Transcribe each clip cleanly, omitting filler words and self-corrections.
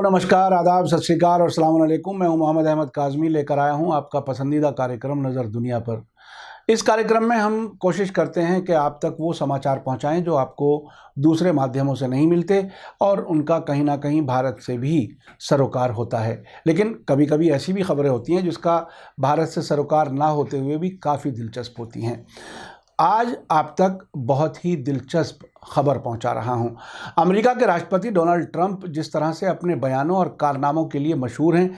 नमस्कार, आदाब, सत श्री अकाल और अस्सलाम वालेकुम। मैं हूं मोहम्मद अहमद काज़मी, लेकर आया हूं आपका पसंदीदा कार्यक्रम नज़र दुनिया पर। इस कार्यक्रम में हम कोशिश करते हैं कि आप तक वो समाचार पहुंचाएं जो आपको दूसरे माध्यमों से नहीं मिलते और उनका कहीं ना कहीं भारत से भी सरोकार होता है। लेकिन कभी कभी ऐसी भी खबरें होती हैं जिसका भारत से सरोकार ना होते हुए भी काफ़ी दिलचस्प होती हैं। आज आप तक बहुत ही दिलचस्प खबर पहुंचा रहा हूं। अमेरिका के राष्ट्रपति डोनाल्ड ट्रंप जिस तरह से अपने बयानों और कारनामों के लिए मशहूर हैं,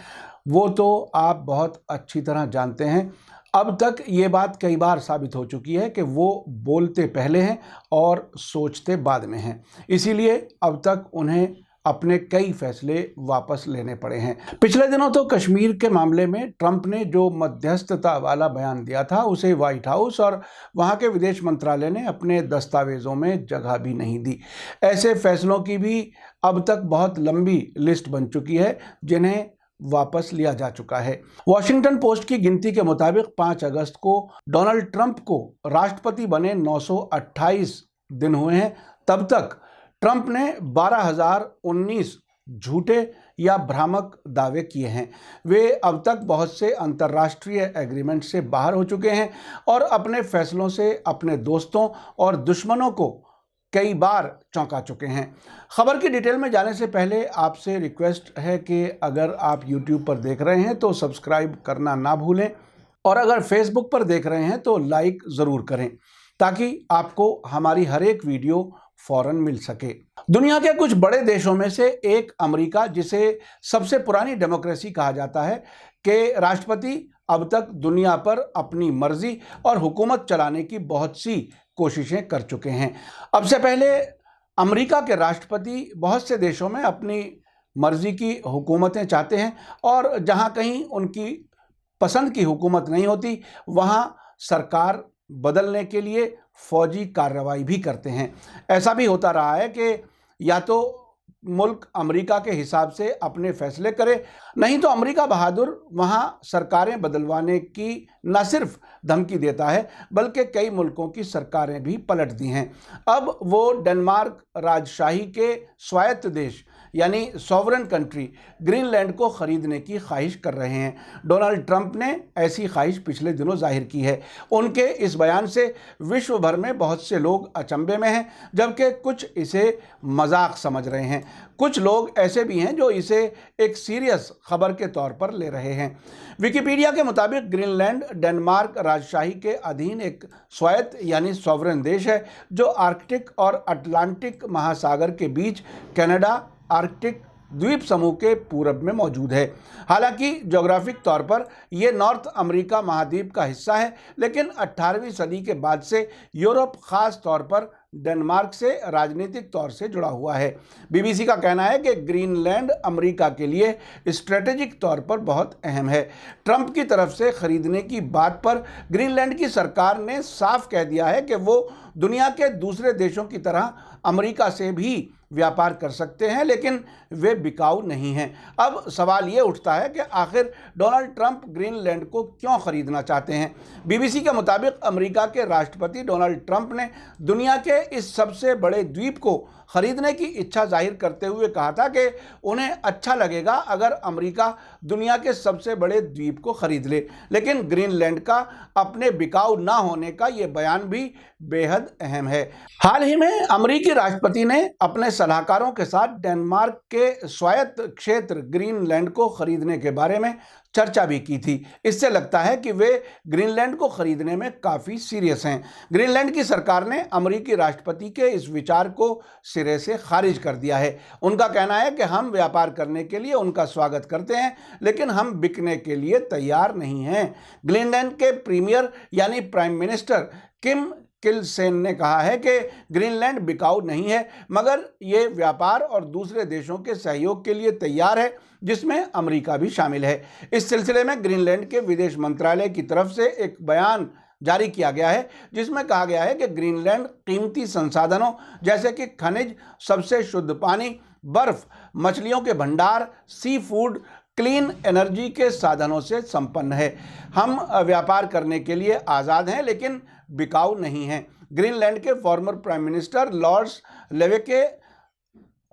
वो तो आप बहुत अच्छी तरह जानते हैं। अब तक ये बात कई बार साबित हो चुकी है कि वो बोलते पहले हैं और सोचते बाद में हैं। इसीलिए अब तक उन्हें अपने कई फैसले वापस लेने पड़े हैं। पिछले दिनों तो कश्मीर के मामले में ट्रंप ने जो मध्यस्थता वाला बयान दिया था, उसे व्हाइट हाउस और वहां के विदेश मंत्रालय ने अपने दस्तावेजों में जगह भी नहीं दी। ऐसे फैसलों की भी अब तक बहुत लंबी लिस्ट बन चुकी है जिन्हें वापस लिया जा चुका है। वॉशिंगटन पोस्ट की गिनती के मुताबिक 5 अगस्त को डोनाल्ड ट्रंप को राष्ट्रपति बने 928 दिन हुए हैं। तब तक ट्रंप ने 12,019 झूठे या भ्रामक दावे किए हैं। वे अब तक बहुत से अंतर्राष्ट्रीय एग्रीमेंट से बाहर हो चुके हैं और अपने फैसलों से अपने दोस्तों और दुश्मनों को कई बार चौंका चुके हैं। खबर की डिटेल में जाने से पहले आपसे रिक्वेस्ट है कि अगर आप YouTube पर देख रहे हैं तो सब्सक्राइब करना ना भूलें और अगर Facebook पर देख रहे हैं तो लाइक ज़रूर करें ताकि आपको हमारी हर एक वीडियो फौरन मिल सके। दुनिया के कुछ बड़े देशों में से एक अमेरिका, जिसे सबसे पुरानी डेमोक्रेसी कहा जाता है, के राष्ट्रपति अब तक दुनिया पर अपनी मर्जी और हुकूमत चलाने की बहुत सी कोशिशें कर चुके हैं। अब से पहले अमेरिका के राष्ट्रपति बहुत से देशों में अपनी मर्जी की हुकूमतें चाहते हैं और जहां कहीं उनकी पसंद की हुकूमत नहीं होती, वहां सरकार बदलने के लिए फौजी कार्रवाई भी करते हैं। ऐसा भी होता रहा है कि या तो मुल्क अमेरिका के हिसाब से अपने फैसले करे, नहीं तो अमेरिका बहादुर वहां सरकारें बदलवाने की न सिर्फ धमकी देता है बल्कि कई मुल्कों की सरकारें भी पलट दी हैं। अब वो डेनमार्क राजशाही के स्वायत्त देश यानी सॉवरन कंट्री ग्रीनलैंड को खरीदने की ख्वाहिश कर रहे हैं। डोनाल्ड ट्रंप ने ऐसी ख्वाहिश पिछले दिनों जाहिर की है। उनके इस बयान से विश्व भर में बहुत से लोग अचंभे में हैं, जबकि कुछ इसे मजाक समझ रहे हैं। कुछ लोग ऐसे भी हैं जो इसे एक सीरियस खबर के तौर पर ले रहे हैं। विकिपीडिया के मुताबिक ग्रीनलैंड डेनमार्क राजशाही के अधीन एक स्वायत्त यानी सॉवरन देश है जो आर्कटिक और अटलांटिक महासागर के बीच कनाडा आर्कटिक द्वीप समूह के पूरब में मौजूद है। हालांकि ज्योग्राफिक तौर पर यह नॉर्थ अमेरिका महाद्वीप का हिस्सा है, लेकिन 18वीं सदी के बाद से यूरोप खास तौर पर डेनमार्क से राजनीतिक तौर से जुड़ा हुआ है। बीबीसी का कहना है कि ग्रीनलैंड अमेरिका के लिए स्ट्रेटेजिक तौर पर बहुत अहम है। ट्रंप की तरफ से खरीदने की बात पर ग्रीनलैंड की सरकार ने साफ कह दिया है कि वो दुनिया के दूसरे देशों की तरह अमेरिका से भी व्यापार कर सकते हैं, लेकिन वे बिकाऊ नहीं हैं। अब सवाल ये उठता है कि आखिर डोनाल्ड ट्रंप ग्रीनलैंड को क्यों खरीदना चाहते हैं। बीबीसी के मुताबिक अमेरिका के राष्ट्रपति डोनाल्ड ट्रंप ने दुनिया के इस सबसे बड़े द्वीप को खरीदने की इच्छा जाहिर करते हुए कहा था कि उन्हें अच्छा लगेगा अगर अमेरिका दुनिया के सबसे बड़े द्वीप को खरीद ले, लेकिन ग्रीनलैंड का अपने बिकाऊ ना होने का ये बयान भी बेहद अहम है। हाल ही में अमेरिकी राष्ट्रपति ने अपने सलाहकारों के साथ डेनमार्क के स्वायत्त क्षेत्र ग्रीनलैंड को खरीदने के बारे में चर्चा भी की थी। इससे लगता है कि वे ग्रीनलैंड को खरीदने में काफ़ी सीरियस हैं। ग्रीनलैंड की सरकार ने अमेरिकी राष्ट्रपति के इस विचार को सिरे से खारिज कर दिया है। उनका कहना है कि हम व्यापार करने के लिए उनका स्वागत करते हैं, लेकिन हम बिकने के लिए तैयार नहीं हैं। ग्रीनलैंड के प्रीमियर यानी प्राइम मिनिस्टर किम किलसेन ने कहा है कि ग्रीनलैंड बिकाऊ नहीं है, मगर ये व्यापार और दूसरे देशों के सहयोग के लिए तैयार है, जिसमें अमेरिका भी शामिल है। इस सिलसिले में ग्रीनलैंड के विदेश मंत्रालय की तरफ से एक बयान जारी किया गया है जिसमें कहा गया है कि ग्रीनलैंड कीमती संसाधनों जैसे कि खनिज, सबसे शुद्ध पानी, बर्फ, मछलियों के भंडार, सी फूड, क्लीन एनर्जी के साधनों से संपन्न है। हम व्यापार करने के लिए आज़ाद हैं, लेकिन बिकाऊ नहीं हैं। ग्रीनलैंड के फॉर्मर प्राइम मिनिस्टर लॉर्ड्स लेवेके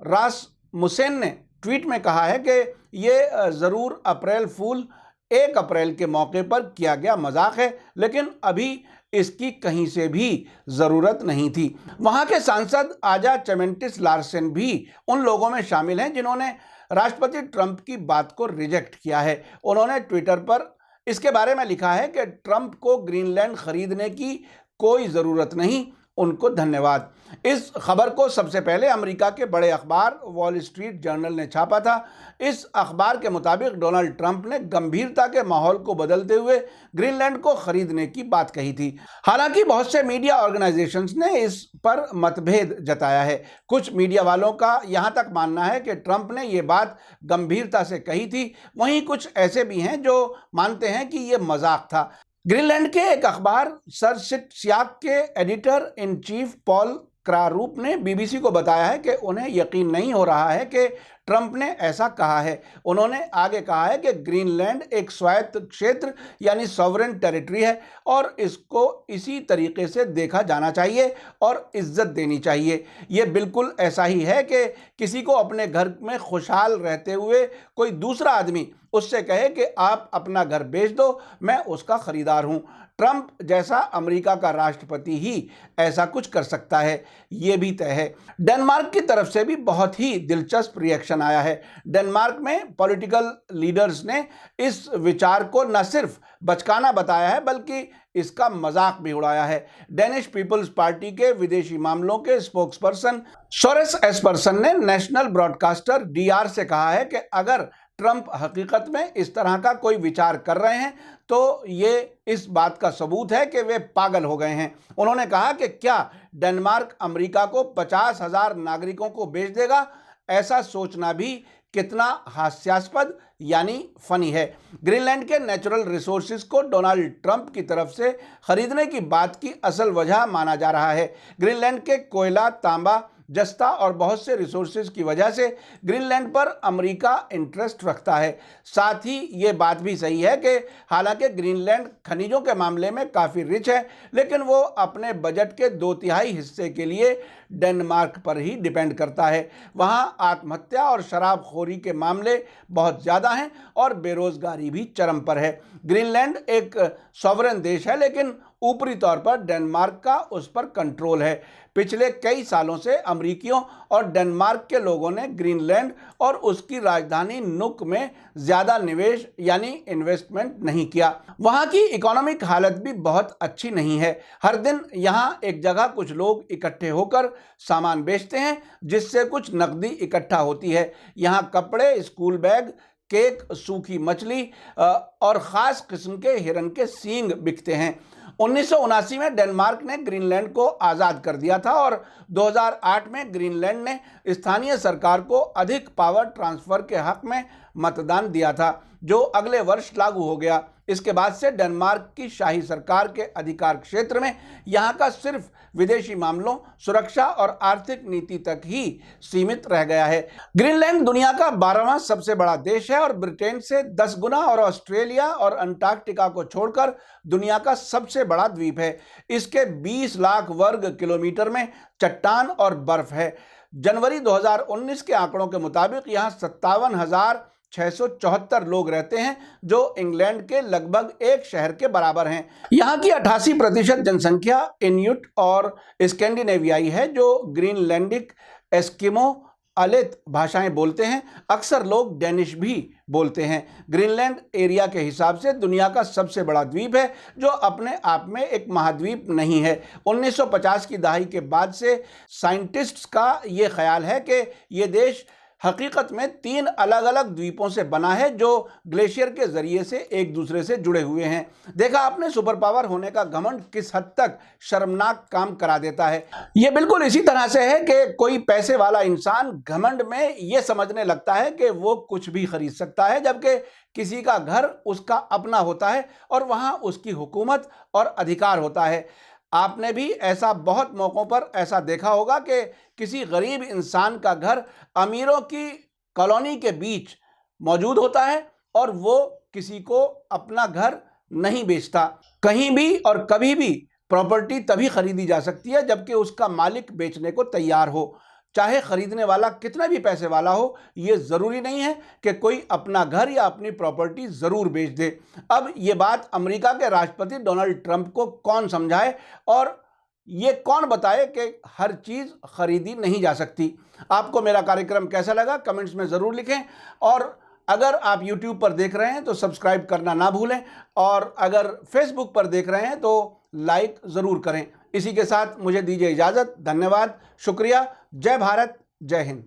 रासमुसेन ने ट्वीट में कहा है कि ये ज़रूर अप्रैल फूल 1 अप्रैल के मौके पर किया गया मजाक है, लेकिन अभी इसकी कहीं से भी ज़रूरत नहीं थी। वहाँ के सांसद आजा चमेंटिस लार्सन भी उन लोगों में शामिल हैं जिन्होंने राष्ट्रपति ट्रंप की बात को रिजेक्ट किया है। उन्होंने ट्विटर पर इसके बारे में लिखा है कि ट्रंप को ग्रीनलैंड खरीदने की कोई ज़रूरत नहीं, उनको धन्यवाद। इस खबर को सबसे पहले अमेरिका के बड़े अखबार वॉल स्ट्रीट जर्नल ने छापा था। इस अखबार के मुताबिक डोनाल्ड ट्रंप ने गंभीरता के माहौल को बदलते हुए ग्रीनलैंड को खरीदने की बात कही थी। हालांकि बहुत से मीडिया ऑर्गेनाइजेशंस ने इस पर मतभेद जताया है। कुछ मीडिया वालों का यहां तक मानना है कि ट्रंप ने ये बात गंभीरता से कही थी, वहीं कुछ ऐसे भी हैं जो मानते हैं कि ये मजाक था। ग्रीनलैंड के एक अखबार सर सियाक के एडिटर इन चीफ पॉल क्रारूप ने बीबीसी को बताया है कि उन्हें यकीन नहीं हो रहा है कि ट्रंप ने ऐसा कहा है। उन्होंने आगे कहा है कि ग्रीनलैंड एक स्वायत्त क्षेत्र यानी सॉवरेन टेरिटरी है और इसको इसी तरीके से देखा जाना चाहिए और इज्जत देनी चाहिए। ये बिल्कुल ऐसा ही है कि किसी को अपने घर में खुशहाल रहते हुए कोई दूसरा आदमी उससे कहे कि आप अपना घर बेच दो, मैं उसका खरीदार हूं। ट्रंप जैसा अमेरिका का राष्ट्रपति ही ऐसा कुछ कर सकता है, ये भी तय है। डेनमार्क की तरफ से भी बहुत ही दिलचस्प रिएक्शन आया है। डेनमार्क में पॉलिटिकल लीडर्स ने इस विचार को न सिर्फ बचकाना बताया है बल्कि इसका मजाक भी उड़ाया है। डेनिश पीपल्स पार्टी के विदेशी मामलों के स्पोक्सपर्सन सोरेस एस्पर्सन ने नेशनल ब्रॉडकास्टर डीआर से कहा है कि अगर ट्रंप हकीकत में इस तरह का कोई विचार कर रहे हैं तो ये इस बात का सबूत है कि वे पागल हो गए हैं। उन्होंने कहा कि क्या डेनमार्क अमेरिका को 50,000 नागरिकों को बेच देगा? ऐसा सोचना भी कितना हास्यास्पद यानी फनी है। ग्रीनलैंड के नेचुरल रिसोर्सेज को डोनाल्ड ट्रंप की तरफ से खरीदने की बात की असल वजह माना जा रहा है। ग्रीनलैंड के कोयला, तांबा, जस्ता और बहुत से रिसोर्सेज की वजह से ग्रीनलैंड पर अमेरिका इंटरेस्ट रखता है। साथ ही ये बात भी सही है कि हालांकि ग्रीनलैंड खनिजों के मामले में काफ़ी रिच है, लेकिन वो अपने बजट के 2/3 हिस्से के लिए डेनमार्क पर ही डिपेंड करता है। वहाँ आत्महत्या और शराबखोरी के मामले बहुत ज़्यादा हैं और बेरोजगारी भी चरम पर है। ग्रीनलैंड एक सॉवरेन देश है, लेकिन ऊपरी तौर पर डेनमार्क का उस पर कंट्रोल है। पिछले कई सालों से अमेरिकियों और डेनमार्क के लोगों ने ग्रीनलैंड और उसकी राजधानी नुक में ज़्यादा निवेश यानी इन्वेस्टमेंट नहीं किया। वहाँ की इकोनॉमिक हालत भी बहुत अच्छी नहीं है। हर दिन यहाँ एक जगह कुछ लोग इकट्ठे होकर सामान बेचते हैं जिससे कुछ नकदी इकट्ठा होती है। यहाँ कपड़े, स्कूल बैग, केक, सूखी मछली और ख़ास किस्म के हिरन के सींग बिकते हैं। 1979 में डेनमार्क ने ग्रीनलैंड को आज़ाद कर दिया था और 2008 में ग्रीनलैंड ने स्थानीय सरकार को अधिक पावर ट्रांसफ़र के हक में मतदान दिया था, जो अगले वर्ष लागू हो गया। इसके बाद से डेनमार्क की शाही सरकार के अधिकार क्षेत्र में यहाँ का सिर्फ विदेशी मामलों, सुरक्षा और आर्थिक नीति तक ही सीमित रह गया है। ग्रीनलैंड दुनिया का 12वां सबसे बड़ा देश है और ब्रिटेन से 10 गुना और ऑस्ट्रेलिया और अंटार्कटिका को छोड़कर दुनिया का सबसे बड़ा द्वीप है। इसके 20 लाख वर्ग किलोमीटर में चट्टान और बर्फ है। जनवरी 2019 के आंकड़ों के मुताबिक यहाँ 57,674 लोग रहते हैं, जो इंग्लैंड के लगभग एक शहर के बराबर हैं। यहाँ की 88% जनसंख्या इन्यूट और स्कैंडिनेवियाई है, जो ग्रीनलैंडिक, एस्किमो, अलेत भाषाएं बोलते हैं। अक्सर लोग डेनिश भी बोलते हैं। ग्रीनलैंड एरिया के हिसाब से दुनिया का सबसे बड़ा द्वीप है, जो अपने आप में एक महाद्वीप नहीं है। 1950 की दहाई के बाद से साइंटिस्ट्स का ये ख्याल है कि ये देश हकीकत में 3 अलग अलग द्वीपों से बना है, जो ग्लेशियर के जरिए से एक दूसरे से जुड़े हुए हैं। देखा आपने सुपर पावर होने का घमंड किस हद तक शर्मनाक काम करा देता है। यह बिल्कुल इसी तरह से है कि कोई पैसे वाला इंसान घमंड में यह समझने लगता है कि वो कुछ भी खरीद सकता है, जबकि किसी का घर उसका अपना होता है और वहाँ उसकी हुकूमत और अधिकार होता है। आपने भी ऐसा बहुत मौक़ों पर ऐसा देखा होगा कि किसी गरीब इंसान का घर अमीरों की कॉलोनी के बीच मौजूद होता है और वो किसी को अपना घर नहीं बेचता। कहीं भी और कभी भी प्रॉपर्टी तभी खरीदी जा सकती है जबकि उसका मालिक बेचने को तैयार हो। चाहे खरीदने वाला कितना भी पैसे वाला हो, ये ज़रूरी नहीं है कि कोई अपना घर या अपनी प्रॉपर्टी ज़रूर बेच दे। अब ये बात अमेरिका के राष्ट्रपति डोनाल्ड ट्रंप को कौन समझाए और ये कौन बताए कि हर चीज़ खरीदी नहीं जा सकती। आपको मेरा कार्यक्रम कैसा लगा कमेंट्स में ज़रूर लिखें, और अगर आप YouTube पर देख रहे हैं तो सब्सक्राइब करना ना भूलें, और अगर Facebook पर देख रहे हैं तो लाइक ज़रूर करें। इसी के साथ मुझे दीजिए इजाज़त। धन्यवाद, शुक्रिया। जय भारत, जय हिंद।